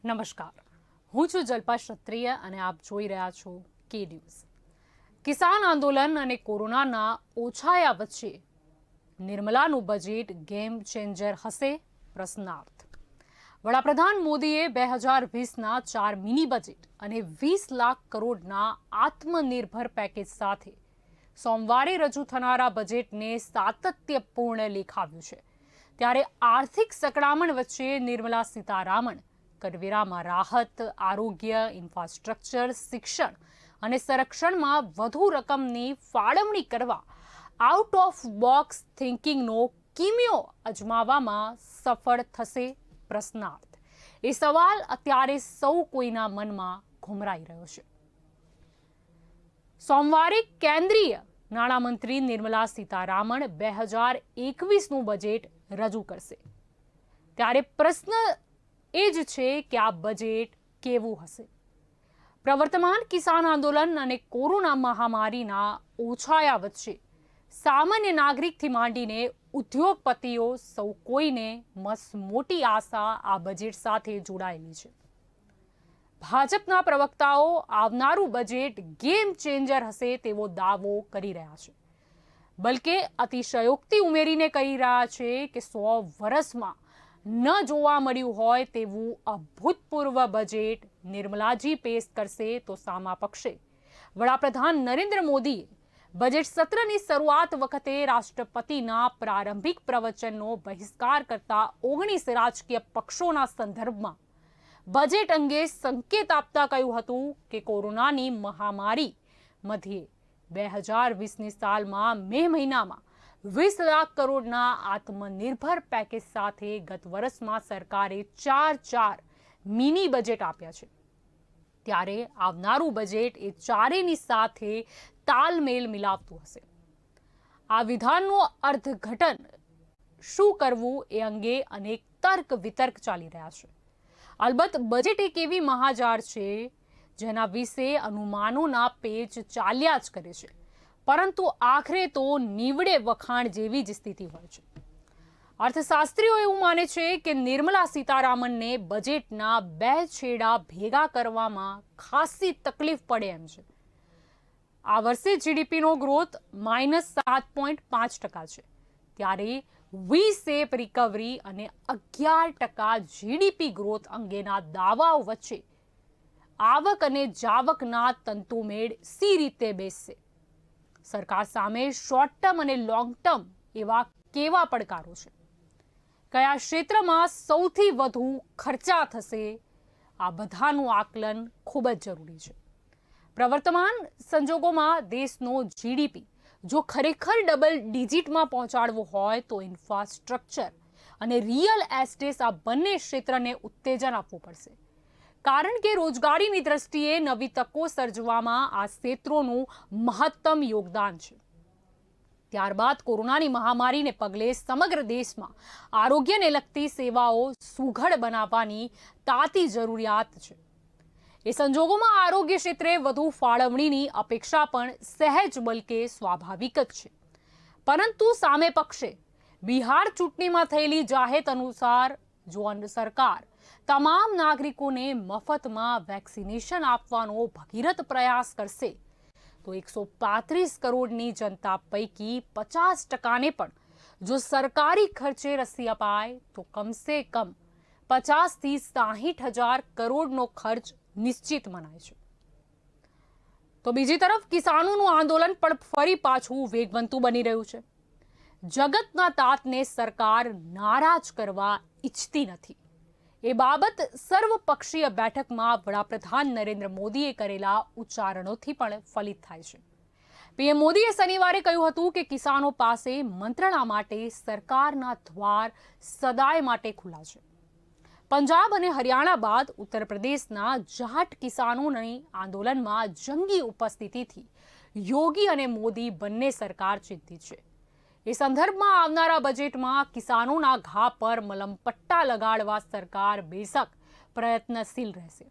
નમસ્કાર, હું છું જલ્પા ક્ષત્રિય અને આપ જોઈ રહ્યા છો કે ન્યૂઝ। કિસાન આંદોલન અને કોરોનાના ઓછાયા વચ્ચે નિર્મલાનું બજેટ ગેમ ચેન્જર હશે? પ્રશ્નાર્થ। વડાપ્રધાન મોદીએ 2020ના 4 મિની બજેટ અને 20 લાખ કરોડના આત્મનિર્ભર પેકેજ સાથે સોમવારે રજૂ થનારા બજેટને સાતત્યપૂર્ણ લેખાવ્યું છે। ત્યારે આર્થિક સકડામણ વચ્ચે નિર્મલા સીતારામન કરવેરામાં રાહત, આરોગ્ય, ઇન્ફ્રાસ્ટ્રક્ચર, શિક્ષણ અને સંરક્ષણમાં વધુ રકમની ફાળવણી કરવા આઉટ ઓફ બોક્સ થિંકિંગનો કિમિયો અજમાવવામાં સફળ થશે? પ્રશ્નાર્થ। એ સવાલ અત્યારે સૌ કોઈના મનમાં ઘુમરાઈ રહ્યો છે। સોમવારે કેન્દ્રીય નાણામંત્રી નિર્મલા સીતારામન 2021નું બજેટ રજૂ કરશે। ત્યારે પ્રશ્ન એ જ છે કે આ બજેટ કેવું હશે? પ્રવર્તમાન કિસાન આંદોલન અને કોરોના મહામારીના ઓછાયા વચ્ચે સામાન્ય નાગરિકથી માંડીને ઉદ્યોગપતિઓ સૌ કોઈને મોટી આશા આ બજેટ સાથે જોડાયેલી છે। ભાજપના પ્રવક્તાઓ આવનારું બજેટ ગેમ ચેન્જર હશે તેવો દાવો કરી રહ્યા છે, બલકે અતિશયોક્તિ ઉમેરીને કહી રહ્યા છે કે 100 વર્ષમાં ન જોવા મળ્યું હોય તેવું અભૂતપૂર્વ બજેટ નિર્મલાજી પેશ કરશે તો સામા પક્ષે વડાપ્રધાન નરેન્દ્ર મોદીએ બજેટ સત્રની શરૂઆત વખતે રાષ્ટ્રપતિના પ્રારંભિક પ્રવચનનો બહિષ્કાર કરતા 19 રાજકીય પક્ષોના સંદર્ભમાં બજેટ અંગે સંકેત આપતા કહ્યું હતું કે કોરોનાની મહામારી મધ્યે 2020ની સાલમાં મે મહિનામાં 20 લાખ કરોડના આત્મનિર્ભર પેકેજ સાથે ગત વર્ષમાં સરકારે 4 મિની બજેટ આપ્યા છે। ત્યારે આવનારું બજેટ એ ચારેયની સાથે તાલમેલ મિલાવતું હશે। આ વિધાનનું અર્થઘટન શું કરવું એ અંગે અનેક તર્ક વિતર્ક ચાલી રહ્યા છે। અલબત્ત બજેટ એક એવી મહાજાળ છે જેના વિશે અનુમાનોના પેચ ચાલ્યા જ કરે છે, પરંતુ આખરે તો નીવડે વખાણ જેવી જ સ્થિતિ હોય છે। અર્થશાસ્ત્રીઓ એવું માને છે કે નિર્મલા સીતારામનને બજેટના 2 છેડા ભેગા કરવામાં ખાસી તકલીફ પડે એમ છે। આ વર્ષે જીડીપીનો ગ્રોથ -7.5% છે, ત્યારે વી-શેપ રિકવરી અને 11% જીડીપી ગ્રોથ અંગેના દાવાઓ વચ્ચે આવક અને જાવકના તંતુમેળ સી રીતે બેસશે? સરકાર સામે શોર્ટ ટર્મ અને લોંગ ટર્મ એવા કેવા પડકારો છે? કયા ક્ષેત્રમાં સૌથી વધુ ખર્ચા થશે? આ બધાનું આકલન ખૂબ જ જરૂરી છે। પ્રવર્તમાન સંજોગોમાં દેશનો જીડીપી જો ખરેખર ડબલ ડિજિટમાં પહોંચાડવો હોય તો ઇન્ફ્રાસ્ટ્રક્ચર અને રિયલ એસ્ટેટ આ બંને ક્ષેત્રને ઉત્તેજન આપવું પડશે, કારણ કે રોજગારીની દ્રષ્ટિએ નવી તકો સર્જવામાં આ ક્ષેત્રોનું મહત્તમ યોગદાન છે। ત્યારબાદ કોરોનાની મહામારીને પગલે સમગ્ર દેશમાં આરોગ્યને લગતી સેવાઓ સુઘડ બનાવવાની તાતી જરૂરિયાત છે। એ સંજોગોમાં આરોગ્ય ક્ષેત્રે વધુ ફાળવણીની અપેક્ષા પણ સહેજ બલકે સ્વાભાવિક જ છે, પરંતુ સામે પક્ષે બિહાર ચૂંટણીમાં થયેલી જાહેરાત અનુસાર જો સરકાર તમામ નાગરિકોને મફતમાં વેક્સિનેશન આપવાનો ભગીરથ પ્રયાસ કરશે તો 135 કરોડની જનતા પૈકી 50%ને પણ જો સરકારી ખર્ચે રસી અપાય તો કમસે કમ 50 થી 60 હજાર કરોડનો ખર્ચ નિશ્ચિત મનાય છે। તો બીજી તરફ કિસાનોનું આંદોલન પણ ફરી પાછું વેગવંતું બની રહ્યું છે। જગતના તાતને સરકાર નારાજ કરવા ઈચ્છતી નથી એ બાબત સર્વપક્ષીય બેઠકમાં વડાપ્રધાન નરેન્દ્ર મોદીએ કરેલા ઉચ્ચારણોથી પણ ફલિત થાય છે। પીએમ મોદીએ શનિવારે કહ્યું હતું કે કિસાનો પાસે મંત્રણા માટે સરકારના દ્વાર સદાય માટે ખુલ્લા છે। પંજાબ અને હરિયાણા બાદ ઉત્તર પ્રદેશના જાટ કિસાનોની આંદોલનમાં જંગી ઉપસ્થિતિથી યોગી અને મોદી બંને સરકાર ચિંતિત છે। એ સંદર્ભમાં આવનારા બજેટમાં કિસાનોના ઘા પર મલમપટ્ટા લગાડવા સરકાર બેશક પ્રયત્નશીલ રહેશે।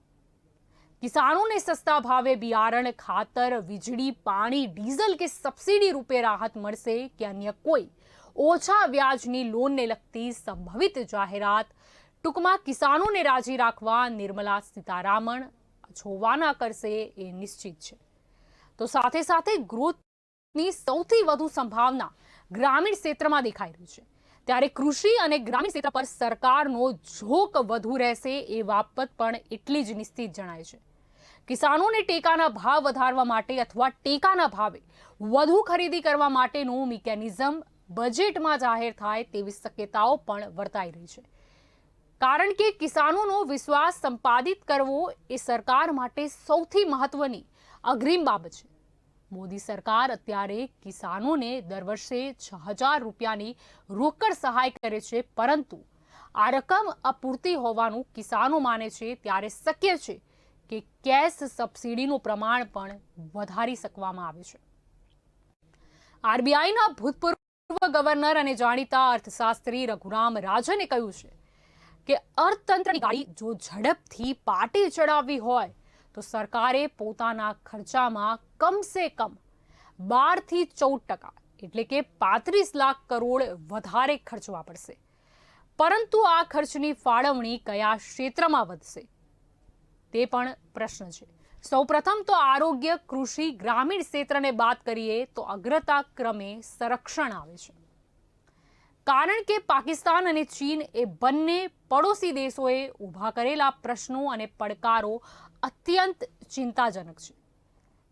કિસાનોને સસ્તા ભાવે બિયારણ, ખાતર, વીજળી, પાણી, ડીઝલ કે સબસિડી રૂપે રાહત મળશે કે અન્ય કોઈ ઓછા વ્યાજની લોનને લગતી સંભવિત જાહેરાત ટૂંકમાં કિસાનોને રાજી રાખવા નિર્મલા સીતારામન જોવાના કરશે એ નિશ્ચિત છે. તો સાથે સાથે ગ્રોથની સૌથી વધુ સંભાવના ગ્રામીણ ક્ષેત્રમાં દેખાઈ રહી છે. ત્યારે કૃષિ અને ગ્રામીણ ક્ષેત્ર પર સરકારનો ઝોક વધુ રહેશે એ બાબત પણ એટલી જ નિશ્ચિત જણાય છે. કિસાનોને ટેકાના ભાવ વધારવા માટે અથવા ટેકાના ભાવે વધુ ખરીદી કરવા માટેનું મિકેનિઝમ બજેટમાં જાહેર થાય તેવી શક્યતાઓ પણ વર્તાઈ રહી છે. કારણ કે કિસાનોનો વિશ્વાસ સંપાદિત કરવો એ સરકાર માટે સૌથી મહત્વની અગ્રિમ બાબત છે. મોદી સરકાર અત્યારે કિસાનોને દર વર્ષે 6,000 રૂપિયાની રોકડ સહાય કરે છે, પરંતુ આ રકમ અપૂરતી હોવાનું કિસાનો માને છે. ત્યારે શક્ય છે કે કેશ સબસિડીનું પ્રમાણ પણ વધારી શકવામાં આવે છે. આરબીઆઈના ભૂતપૂર્વ ગવર્નર અને જાણીતા અર્થશાસ્ત્રી રઘુરામ રાજને કહ્યું છે કે અર્થતંત્રની ગાડી જો ઝડપથી પાટે ચડાવવી હોય તો સરકારે પોતાના ખર્ચામાં કમસે કમ 12 થી 14% એટલે કે 35 લાખ કરોડ વધારે ખર્ચવા પડશે. પરંતુ આ ખર્ચની ફાળવણી કયા ક્ષેત્રમાં વધશે તે પણ પ્રશ્ન છે. સૌપ્રથમ તો આરોગ્ય, કૃષિ, ગ્રામીણ ક્ષેત્રને બાદ કરીએ તો અગ્રતા ક્રમે સંરક્ષણ આવે છે. કારણ કે પાકિસ્તાન અને ચીન એ બંને પડોશી દેશોએ ઊભા કરેલા પ્રશ્નો અને પડકારો અત્યંત ચિંતાજનક છે.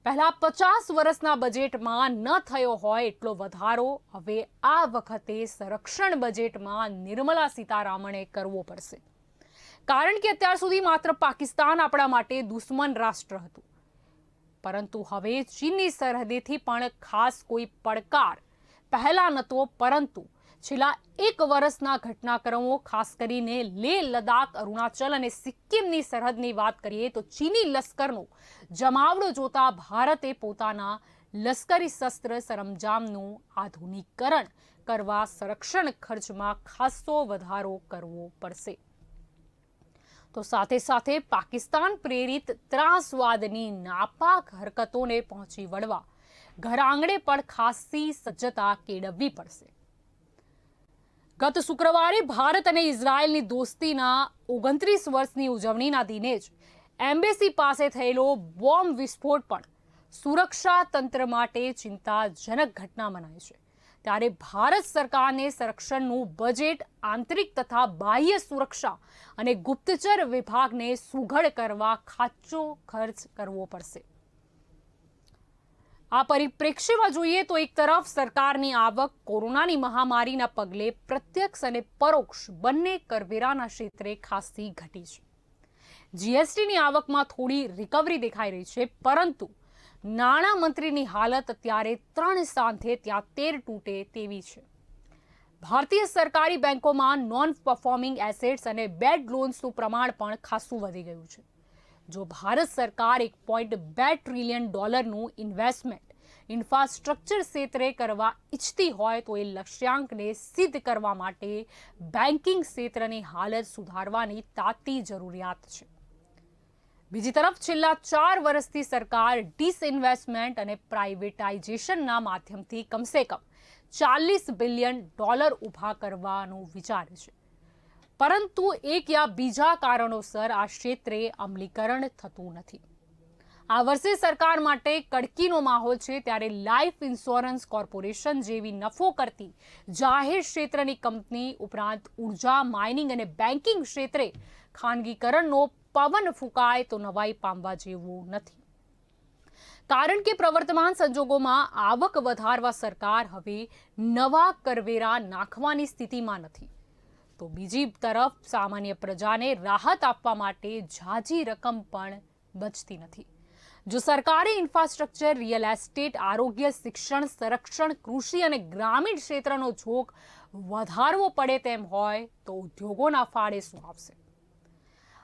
પહેલા 50 વર્ષના બજેટમાં ન થયો હોય એટલો વધારો હવે આ વખતે સંરક્ષણ બજેટમાં નિર્મલા સીતારામણે કરવો પડશે. કારણ કે અત્યાર સુધી માત્ર પાકિસ્તાન આપણા માટે દુશ્મન રાષ્ટ્ર હતું, પરંતુ હવે ચીનની સરહદેથી પણ ખાસ કોઈ પડકાર પહેલા નહોતો. પરંતુ છેલ્લા 1 વર્ષના ઘટનાક્રમો, ખાસ કરીને લેહ, લદ્દાખ, અરુણાચલ અને સિક્કિમની સરહદની વાત કરીએ તો ચીની લશ્કરનો જમાવડો જોતા ભારતે પોતાના લશ્કરી શસ્ત્ર સરંજામનું આધુનિકીકરણ કરવા સંરક્ષણ ખર્ચમાં ખાસો વધારો કરવો પડશે. તો સાથે સાથે પાકિસ્તાન પ્રેરિત ત્રાસવાદની નાપાક હરકતોને પહોંચી વળવા ઘર આંગણે પણ ખાસી સજ્જતા કેળવવી પડશે. ગત શુક્રવારે ભારત અને ઇઝરાયલની દોસ્તીના 29 વર્ષની ઉજવણીના દિને જ એમ્બેસી પાસે થયેલો બોમ્બ વિસ્ફોટ પણ સુરક્ષા તંત્ર માટે ચિંતાજનક ઘટના મનાય છે. ત્યારે ભારત સરકારને સંરક્ષણનું બજેટ આંતરિક તથા બાહ્ય સુરક્ષા અને ગુપ્તચર વિભાગને સુઘડ કરવા ખાસો ખર્ચ કરવો પડશે. આ પરિપ્રેક્ષ્યમાં જોઈએ તો એક તરફ સરકારની આવક કોરોનાની મહામારીના પગલે પ્રત્યક્ષ અને પરોક્ષ બંને કરવેરાના ક્ષેત્રે ખાસી ઘટી છે. જીએસટીની આવકમાં થોડી રિકવરી દેખાઈ રહી છે, પરંતુ નાણાં મંત્રીની હાલત અત્યારે 3 સાંધે ત્યાં 13 તૂટે તેવી છે. ભારતીય સરકારી બેંકોમાં નોન પરફોર્મિંગ એસેટ્સ અને બેડ લોન્સનું પ્રમાણ પણ ખાસું વધી ગયું છે. જો ભારત સરકાર $1.2 ટ્રિલિયન ઇન્વેસ્ટમેન્ટ ઇન્ફ્રાસ્ટ્રક્ચર ક્ષેત્રે કરવા ઈચ્છતી હોય તો એ લક્ષ્યાંકને સિદ્ધ કરવા માટે બેન્કિંગ ક્ષેત્રની હાલત સુધારવાની તાતી જરૂરિયાત છે. બીજી તરફ છેલ્લા 4 વર્ષથી સરકાર ડિસઇન્વેસ્ટમેન્ટ અને પ્રાઇવેટાઇઝેશનના માધ્યમથી કમસે કમ $40 બિલિયન ઊભા કરવાનું વિચારે છે, પરંતુ એક યા બીજા કારણોસર આ ક્ષેત્રે અમલીકરણ થતું નથી. આ વર્ષે સરકાર માટે કડકીનો માહોલ છે. ત્યારે લાઈફ ઇન્સ્યોરન્સ કોર્પોરેશન જેવી નફો કરતી જાહેર ક્ષેત્રની કંપની ઉપરાંત ઉર્જા, માઇનિંગ અને બેન્કિંગ ક્ષેત્રે ખાનગીકરણનો પવન ફૂંકાય તો નવાઈ પામવા જેવું નથી. કારણ કે પ્રવર્તમાન સંજોગોમાં આવક વધારવા સરકાર હવે નવા કરવેરા નાખવાની સ્થિતિમાં નથી, તો બીજી તરફ સામાન્ય પ્રજાને રાહત આપવા માટે ઝાઝી રકમ પણ બચતી નથી. જો સરકારે ઇન્ફ્રાસ્ટ્રક્ચર, રિયલ એસ્ટેટ, આરોગ્ય, શિક્ષણ, સંરક્ષણ, કૃષિ અને ગ્રામીણ ક્ષેત્રનો ઝોક વધારવો પડે તેમ હોય તો ઉદ્યોગોના ફાળે શું આવશે?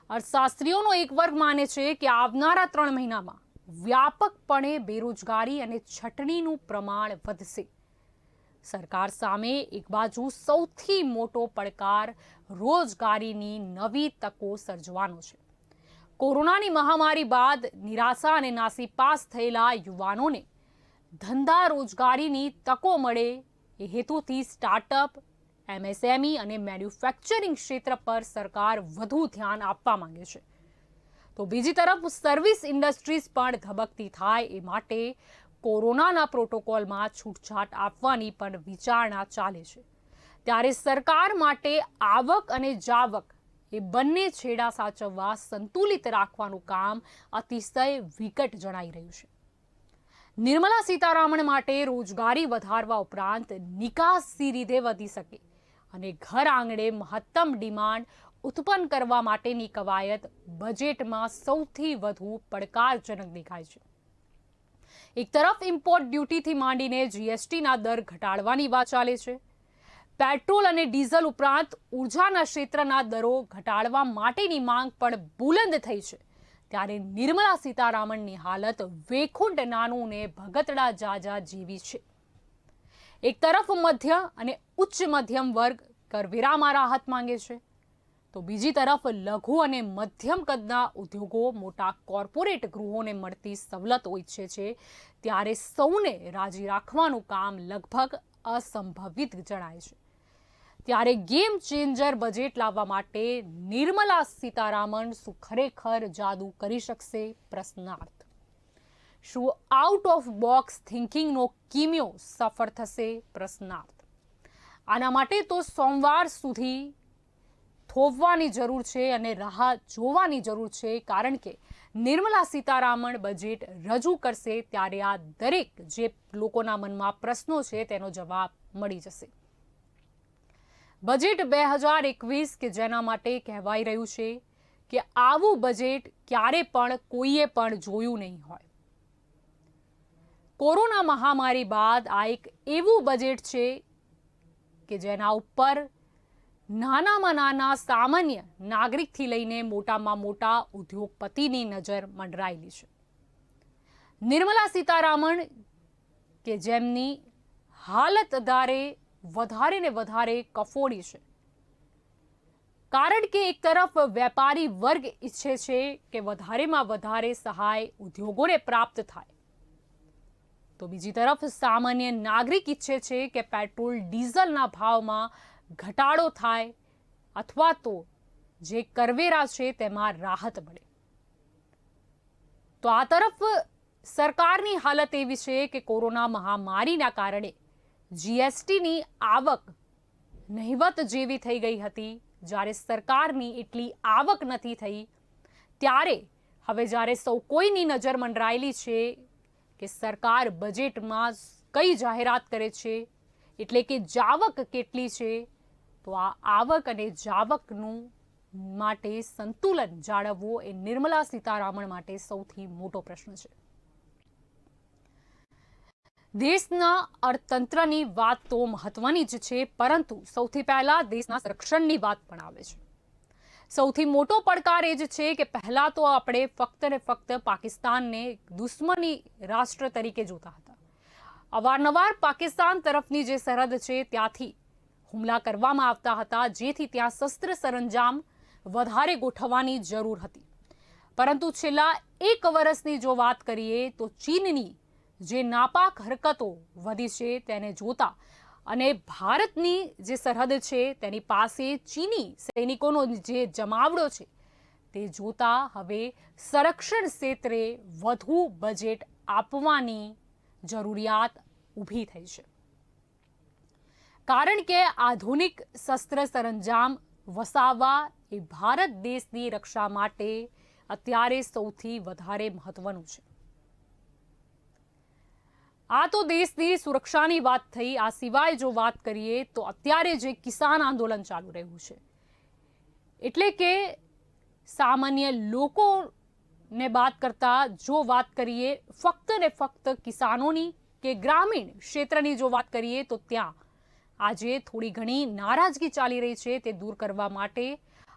અર્થશાસ્ત્રીઓનો એક વર્ગ માને છે કે આવનારા 3 મહિનામાં વ્યાપકપણે બેરોજગારી અને છટણીનું પ્રમાણ વધશે. સરકાર સામે એક બાજુ સૌથી મોટો પડકાર રોજગારીની નવી તકો સર્જવાનો છે. કોરોનાની મહામારી બાદ નિરાશા અને નાસીપાસ થયેલા યુવાનોને ધંધા રોજગારીની તકો મળે એ હેતુથી સ્ટાર્ટઅપ, એમએસએમઈ અને મેન્યુફેક્ચરિંગ ક્ષેત્ર પર સરકાર વધુ ધ્યાન આપવા માંગે છે. તો બીજી તરફ સર્વિસ ઇન્ડસ્ટ્રીઝ પણ ધબકતી થાય એ માટે કોરોનાના પ્રોટોકોલમાં છૂટછાટ આપવાની પણ વિચારણા ચાલે છે. ત્યારે સરકાર માટે આવક અને જાવક એ બંને છેડા સાચવવા સંતુલિત રાખવાનું કામ અતિશય વિકટ જણાઈ રહ્યું છે. નિર્મલા સીતારામન માટે રોજગારી વધારવા ઉપરાંત નિકાસ સી રીતે વધી શકે અને ઘર આંગણે મહત્તમ ડિમાન્ડ ઉત્પન્ન કરવા માટેની કવાયત બજેટમાં સૌથી વધુ પડકારજનક દેખાય છે. એક તરફ ઇમ્પોર્ટ ડ્યુટીથી માંડીને જીએસટીના દર ઘટાડવાની વાત ચાલે છે. પેટ્રોલ અને ડીઝલ ઉપરાંત ઉર્જાના ક્ષેત્રના દરો ઘટાડવા માટેની માંગ પણ બુલંદ થઈ છે. ત્યારે નિર્મલા સીતારામનની હાલત વેખુંટ નાનું ને ભગતડા જાજા જેવી છે. એક તરફ મધ્ય અને ઉચ્ચ મધ્યમ વર્ગ કરવેરામાં રાહત માંગે છે, તો બીજી તરફ લઘુ અને મધ્યમ કદના ઉદ્યોગો મોટા કોર્પોરેટ ગૃહોને મળતી સવલતો ઈચ્છે છે. ત્યારે સૌને રાજી રાખવાનું કામ લગભગ અસંભવિત જણાય છે. ત્યારે ગેમ ચેન્જર બજેટ લાવવા માટે નિર્મલા સીતારામન શું ખરેખર જાદુ કરી શકશે? પ્રશ્નાર્થ. શું આઉટ ઓફ બોક્સ થિંકિંગનો કિમિયો સફળ થશે? પ્રશ્નાર્થ. આના માટે તો સોમવાર સુધી થોભવાની જરૂર છે અને રાહ જોવાની જરૂર છે, કારણ કે નિર્મલા સીતારામન બજેટ રજૂ કરશે ત્યારે આ દરેક જે લોકોના મનમાં પ્રશ્નો છે તેનો જવાબ મળી જશે. બજેટ 2021 કે જેના માટે કહેવાઈ રહ્યું છે કે આવું બજેટ ક્યારે પણ કોઈએ પણ જોયું નહીં હોય. કોરોના મહામારી બાદ આ એક એવું બજેટ છે કે જેના ઉપર નાનામાં નાના સામાન્ય નાગરિકથી લઈને મોટામાં મોટા ઉદ્યોગપતિની નજર મંડરાયેલી છે. નિર્મલા સીતારામન કે જેમની હાલત વધારે ને વધારે કફોડી છે, કારણ કે એક તરફ વેપારી વર્ગ ઈચ્છે છે કે વધારેમાં વધારે સહાય ઉદ્યોગોને પ્રાપ્ત થાય, તો બીજી તરફ સામાન્ય નાગરિક ઈચ્છે છે કે પેટ્રોલ ડીઝલના ભાવમાં ઘટાડો થાય અથવા તો જે કરવેરા છે તેમાં રાહત મળે. તો આ તરફ સરકારની હાલત એવી છે કે કોરોના મહામારીના કારણે જીએસટીની આવક નહિવત જેવી થઈ ગઈ હતી. જ્યારે સરકારની એટલી આવક નથી થઈ, ત્યારે હવે જ્યારે સૌ કોઈની નજર મંડરાયેલી છે કે સરકાર બજેટમાં કઈ જાહેરાત કરે છે, એટલે કે જાવક કેટલી છે, તો આ આવક અને જાવકનું માટે સંતુલન જાળવવું એ નિર્મલા સીતારામન માટે સૌથી મોટો પ્રશ્ન છે. દેશના અર્થતંત્રની વાત તો મહત્વની જ છે, પરંતુ સૌથી પહેલા દેશના સંરક્ષણની વાત પણ આવે છે. સૌથી મોટો પડકાર એ જ છે કે પહેલા તો આપણે ફક્ત ને ફક્ત પાકિસ્તાનને દુશ્મની રાષ્ટ્ર તરીકે જોતા હતા. અવારનવાર પાકિસ્તાન તરફની જે સરહદ છે ત્યાંથી હુમલા કરવામાં આવતા હતા, જેથી ત્યાં શસ્ત્ર સરંજામ વધારે ગોઠવવાની જરૂર હતી. પરંતુ છેલ્લા 1 વર્ષની જો વાત કરીએ તો ચીનની જે નાપાક હરકતો વધી છે તેને જોતા અને ભારતની જે સરહદ છે તેની પાસે ચીની સૈનિકોનો જે જમાવડો છે તે જોતા હવે સંરક્ષણ ક્ષેત્રે વધુ બજેટ આપવાની જરૂરિયાત ઊભી થઈ છે. કારણ કે આધુનિક શસ્ત્ર સરંજામ વસાવવા એ ભારત દેશની રક્ષા માટે અત્યારે સૌથી વધારે મહત્વનું છે. આ તો દેશની સુરક્ષાની વાત થઈ. આ સિવાય જો વાત કરીએ તો અત્યારે જે કિસાન આંદોલન ચાલુ રહ્યું છે, એટલે કે સામાન્ય લોકોને વાત કરતા જો વાત કરીએ ફક્ત ને ફક્ત કિસાનોની કે ગ્રામીણ ક્ષેત્રની જો વાત કરીએ તો ત્યાં આજે થોડી ઘણી નારાજગી ચાલી રહી છે. તે દૂર કરવા માટે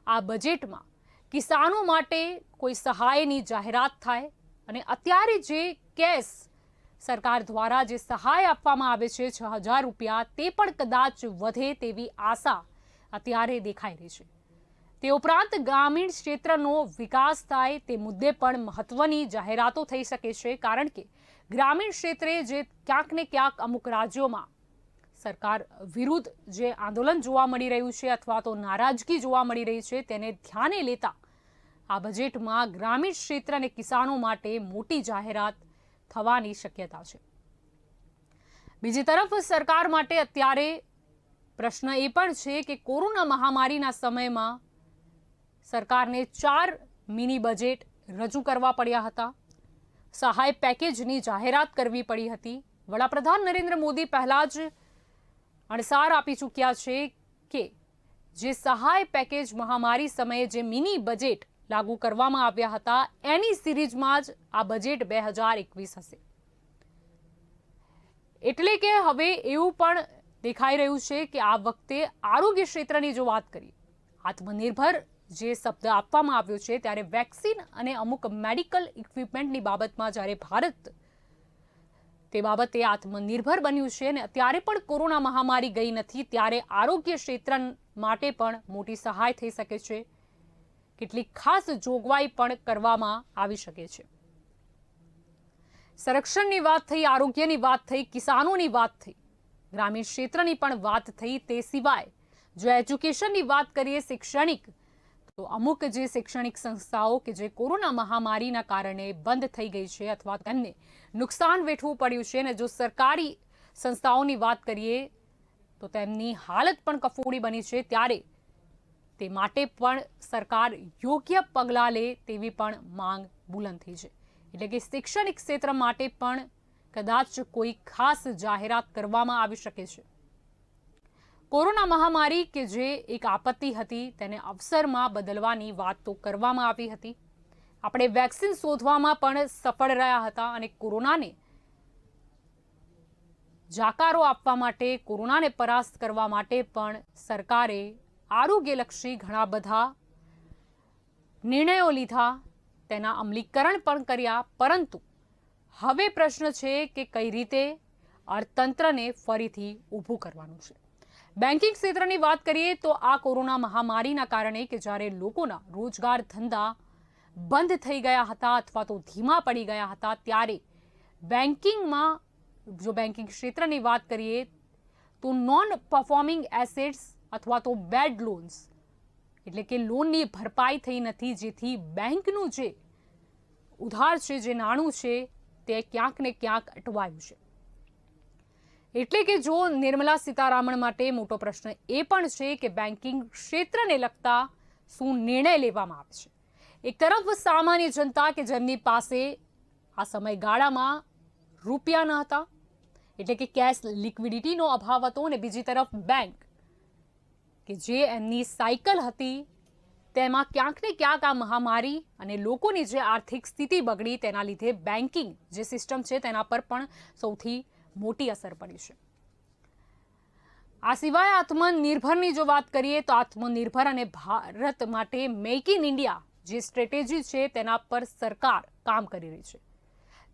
આ બજેટમાં કિસાનો માટે કોઈ સહાયની જાહેરાત થાય અને અત્યારે જે કેશ સરકાર દ્વારા જે સહાય આપવામાં આવે છે 6000 રૂપિયા, તે પણ કદાચ વધે તેવી આશા અત્યારે દેખાઈ રહી છે. તે ઉપરાંત ગ્રામીણ ક્ષેત્રનો વિકાસ થાય તે મુદ્દે પણ મહત્વની જાહેરાતો થઈ શકે છે, કારણ કે ગ્રામીણ ક્ષેત્રે જે ક્યાંક ને ક્યાંક અમુક રાજ્યોમાં સરકાર વિરુદ્ધ જે આંદોલન જોવા મળી રહ્યું છે અથવા તો નારાજગી જોવા મળી રહી છે તેને ધ્યાને લેતા આ બજેટમાં ગ્રામીણ ક્ષેત્ર અને કિસાનો માટે મોટી જાહેરાત થવાની શક્યતા છે। બીજી તરફ સરકાર માટે અત્યારે પ્રશ્ન એ પણ છે કે કોરોના મહામારીના સમયમાં સરકારને 4 મિની બજેટ રજૂ કરવા પડ્યા હતા, સહાય પેકેજની જાહેરાત કરવી પડી હતી। વડાપ્રધાન નરેન્દ્ર મોદી પહેલા જ અણસાર આપી ચૂક્યા છે કે જે સહાય પેકેજ મહામારી સમયે જે મિની બજેટ લાગુ કરવામાં આવ્યા હતા એની સિરીઝમાં જ આ બજેટ 2021 હશે। એટલે કે હવે એવું પણ દેખાઈ રહ્યું છે કે આ વખતે આરોગ્ય ક્ષેત્રની જો વાત કરીએ, આત્મનિર્ભર જે શબ્દ આપવામાં આવ્યો છે ત્યારે વેક્સિન અને અમુક મેડિકલ ઇક્વિપમેન્ટની બાબતમાં જ્યારે ભારત તે બાબતે આત્મનિર્ભર બન્યું છે અને અત્યારે પણ કોરોના મહામારી ગઈ નથી, ત્યારે આરોગ્ય ક્ષેત્ર માટે પણ મોટી સહાય થઈ શકે છે। કેટલીક ખાસ જોગવાઈ પણ કરવામાં આવી શકે છે। સંરક્ષણની વાત થઈ, આરોગ્યની વાત થઈ, કિસાનોની વાત થઈ, ગ્રામીણ ક્ષેત્રની પણ વાત થઈ। તે સિવાય જો એજ્યુકેશનની વાત કરીએ, શૈક્ષણિક, તો અમુક જે શૈક્ષણિક સંસ્થાઓ કે જે કોરોના મહામારીના કારણે બંધ થઈ ગઈ છે અથવા તેમને નુકસાન વેઠવું પડ્યું છે, અને જો સરકારી સંસ્થાઓની વાત કરીએ તો તેમની હાલત પણ કફોડી બની છે, ત્યારે તે માટે પણ સરકાર યોગ્ય પગલાં લે તેવી પણ માંગ બુલંદ થઈ છે। એટલે કે શૈક્ષણિક ક્ષેત્ર માટે પણ કદાચ કોઈ ખાસ જાહેરાત કરવામાં આવી શકે છે। કોરોના મહામારી કે જે એક આપત્તિ હતી તેને અવસરમાં બદલવાની વાત તો કરવામાં આવી હતી। આપણે વેક્સિન શોધવામાં પણ સફળ રહ્યા હતા અને કોરોનાને જાકારો આપવા માટે, કોરોનાને પરાસ્ત કરવા માટે પણ સરકારે આરોગ્યલક્ષી ઘણા બધા નિર્ણયો લીધા, તેના અમલીકરણ પણ કર્યા। પરંતુ હવે પ્રશ્ન છે કે કઈ રીતે અર્થતંત્રને ફરીથી ઊભું કરવાનું છે। બેન્કિંગ ક્ષેત્રની વાત કરીએ તો આ કોરોના મહામારીના કારણે કે જ્યારે લોકોના રોજગાર ધંધા બંધ થઈ ગયા હતા અથવા તો ધીમા પડી ગયા હતા, ત્યારે બેન્કિંગમાં જો બેન્કિંગ ક્ષેત્રની વાત કરીએ તો નોન પરફોર્મિંગ એસેટ્સ અથવા તો બેડ લોન્સ એટલે કે લોનની ભરપાઈ થઈ નથી, જેથી બેંકનું જે ઉધાર છે, જે નાણું છે તે ક્યાંક ને ક્યાંક અટવાયું છે। એટલે કે જો નિર્મલા સીતારામન માટે મોટો પ્રશ્ન એ પણ છે કે બેન્કિંગ ક્ષેત્રને લગતા શું નિર્ણય લેવામાં આવે છે। એક તરફ સામાન્ય જનતા કે જેમની પાસે આ સમયગાળામાં રૂપિયા ન હતા, એટલે કે કેશ લિક્વિડિટીનો અભાવ હતો, અને બીજી તરફ બેંક કે જે એમની સાયકલ હતી તેમાં ક્યાંક ને ક્યાંક આ મહામારી અને લોકોની જે આર્થિક સ્થિતિ બગડી તેના લીધે બેન્કિંગ જે સિસ્ટમ છે તેના પર પણ સૌથી મોટી અસર પડી છે। આ સિવાય આત્મનિર્ભરની જો વાત કરીએ તો આત્મનિર્ભર અને ભારત માટે મેક ઇન ઇન્ડિયા જે સ્ટ્રેટેજી છે તેના પર સરકાર કામ કરી રહી છે।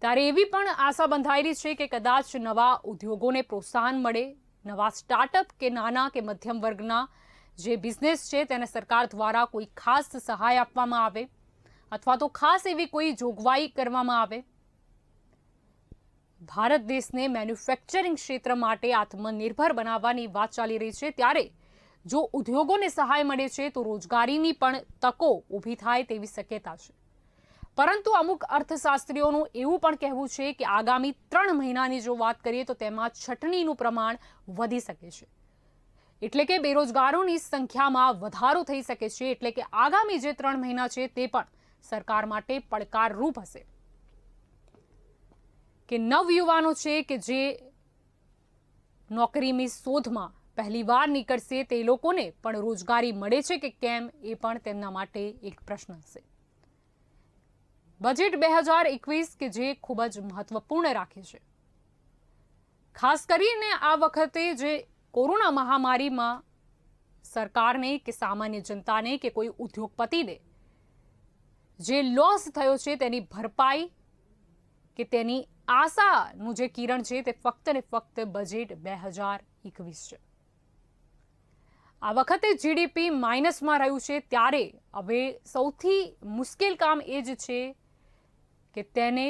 ત્યારે એવી પણ આશા બંધાયેલી છે કે કદાચ નવા ઉદ્યોગોને પ્રોત્સાહન મળે, નવા સ્ટાર્ટઅપ કે નાના કે મધ્યમ વર્ગના જે બિઝનેસ છે તેને સરકાર દ્વારા કોઈ ખાસ સહાય આપવામાં આવે અથવા તો ખાસ એવી કોઈ જોગવાઈ કરવામાં આવે। ભારત દેશને મેન્યુફેક્ચરિંગ ક્ષેત્ર માટે આત્મનિર્ભર બનાવવાની વાત ચાલી રહી છે, ત્યારે જો ઉદ્યોગોને સહાય મળે છે તો રોજગારીની પણ તકો ઊભી થાય તેવી શક્યતા છે। પરંતુ અમુક અર્થશાસ્ત્રીઓનું એવું પણ કહેવું છે કે આગામી 3 મહિનાની જો વાત કરીએ તો તેમાં છટણીનું પ્રમાણ વધી શકે છે, એટલે કે બેરોજગારોની સંખ્યામાં વધારો થઈ શકે છે। એટલે કે આગામી જે 3 મહિના છે તે પણ સરકાર માટે પડકારરૂપ હશે કે નવયુવાનો છે કે જે નોકરીની શોધમાં પહેલીવાર નીકળશે તે લોકોને પણ રોજગારી મળે છે કે કેમ એ પણ તેમના માટે એક પ્રશ્ન હશે। બજેટ 2021 કે જે ખૂબ જ મહત્વપૂર્ણ રાખે છે, ખાસ કરીને આ વખતે જે કોરોના મહામારીમાં સરકારને કે સામાન્ય જનતાને કે કોઈ ઉદ્યોગપતિને જે લોસ થયો છે તેની ભરપાઈ કે તેની આશાનું જે કિરણ છે તે ફક્ત ને ફક્ત બજેટ 2021 છે। આ વખતે જીડીપી માઇનસમાં રહ્યું છે, ત્યારે હવે સૌથી મુશ્કેલ કામ એ જ છે કે તેને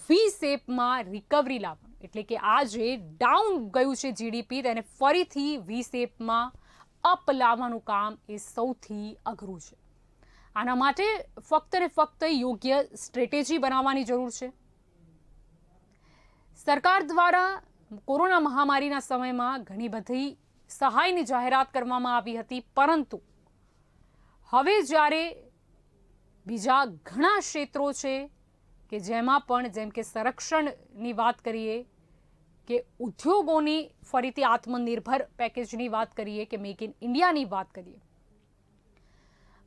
વી શેપમાં રિકવરી લાવવાનું, એટલે કે આજે ડાઉન ગયું છે જીડીપી, તેને ફરીથી વી શેપમાં અપ લાવવાનું કામ એ સૌથી અઘરું છે. આના માટે ફક્ત ને ફક્ત યોગ્ય સ્ટ્રેટેજી બનાવવાની જરૂર છે. સરકાર દ્વારા કોરોના મહામારીના સમયમાં ઘણી બધી સહાયની જાહેરાત કરવામાં આવી હતી, પરંતુ હવે જ્યારે બીજા ઘણા ક્ષેત્રો છે કે જેમાં પણ, જેમ કે સંરક્ષણની વાત કરીએ, કે ઉદ્યોગોની ફરીથી આત્મનિર્ભર પેકેજની વાત કરીએ, કે મેક ઇન ઇન્ડિયાની વાત કરીએ,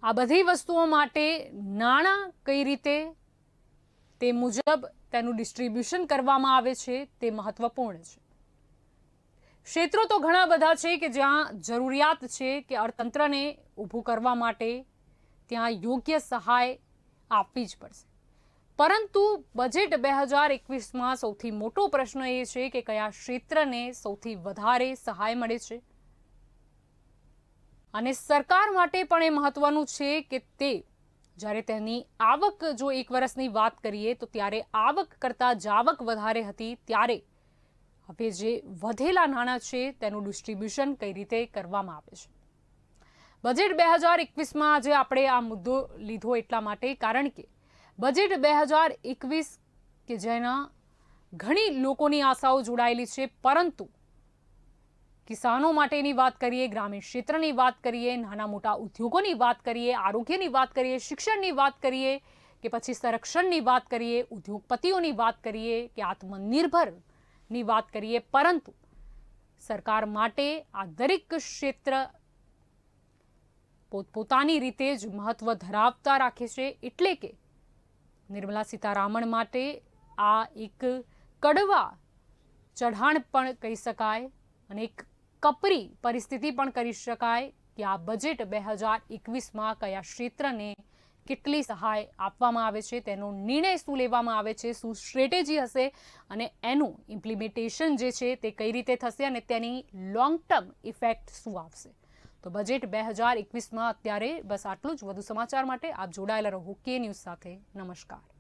આ બધી વસ્તુઓ માટે નાણાં કઈ રીતે તે મુજબ તેનું ડિસ્ટ્રીબ્યુશન કરવામાં આવે છે તે મહત્વપૂર્ણ છે. ક્ષેત્રો તો ઘણા બધા છે કે જ્યાં જરૂરિયાત છે કે અર્થતંત્રને ઊભું કરવા માટે ત્યાં યોગ્ય સહાય આપવી જ પડશે. પરંતુ બજેટ 2021માં સૌથી મોટો પ્રશ્ન એ છે કે કયા ક્ષેત્રને સૌથી વધારે સહાય મળે છે. અને સરકાર માટે પણ એ મહત્વનું છે કે તે જ્યારે તેની આવક, જો એક વર્ષની વાત કરીએ તો ત્યારે આવક કરતાં જાવક વધારે હતી, ત્યારે હવે જે વધેલા નાણાં છે તેનું ડિસ્ટ્રીબ્યુશન કઈ રીતે કરવામાં આવે છે. બજેટ 2021માં આજે આપણે આ મુદ્દો લીધો એટલા માટે કારણ કે બજેટ 2021 કે જેના ઘણી લોકોની આશાઓ જોડાયેલી છે, પરંતુ કિસાનો માટેની વાત કરીએ, ગ્રામીણ ક્ષેત્રની વાત કરીએ, નાના મોટા ઉદ્યોગોની વાત કરીએ, આરોગ્યની વાત કરીએ, શિક્ષણની વાત કરીએ, કે પછી સંરક્ષણની વાત કરીએ, ઉદ્યોગપતિઓની વાત કરીએ, કે આત્મનિર્ભરની વાત કરીએ, પરંતુ સરકાર માટે આ દરેક ક્ષેત્ર પોતપોતાની રીતે જ મહત્વ ધરાવતા રાખે છે. એટલે કે નિર્મલા સીતારામન માટે આ એક કડવા ચઢાણ પણ કહી શકાય અને એક કપરી પરિસ્થિતિ પણ કરી શકાય કે આ બજેટ 2021માં કયા ક્ષેત્રને કેટલી સહાય આપવામાં આવે છે, તેનો નિર્ણય શું લેવામાં આવે છે, શું સ્ટ્રેટેજી હશે અને એનું ઇમ્પ્લિમેન્ટેશન જે છે તે કઈ રીતે થશે અને તેની લોંગ ટર્મ ઇફેક્ટ શું આવશે. તો બજેટ 2021માં અત્યારે બસ આટલું જ. વધુ સમાચાર માટે આપ જોડાયેલા રહો કે ન્યૂઝ સાથે. નમસ્કાર.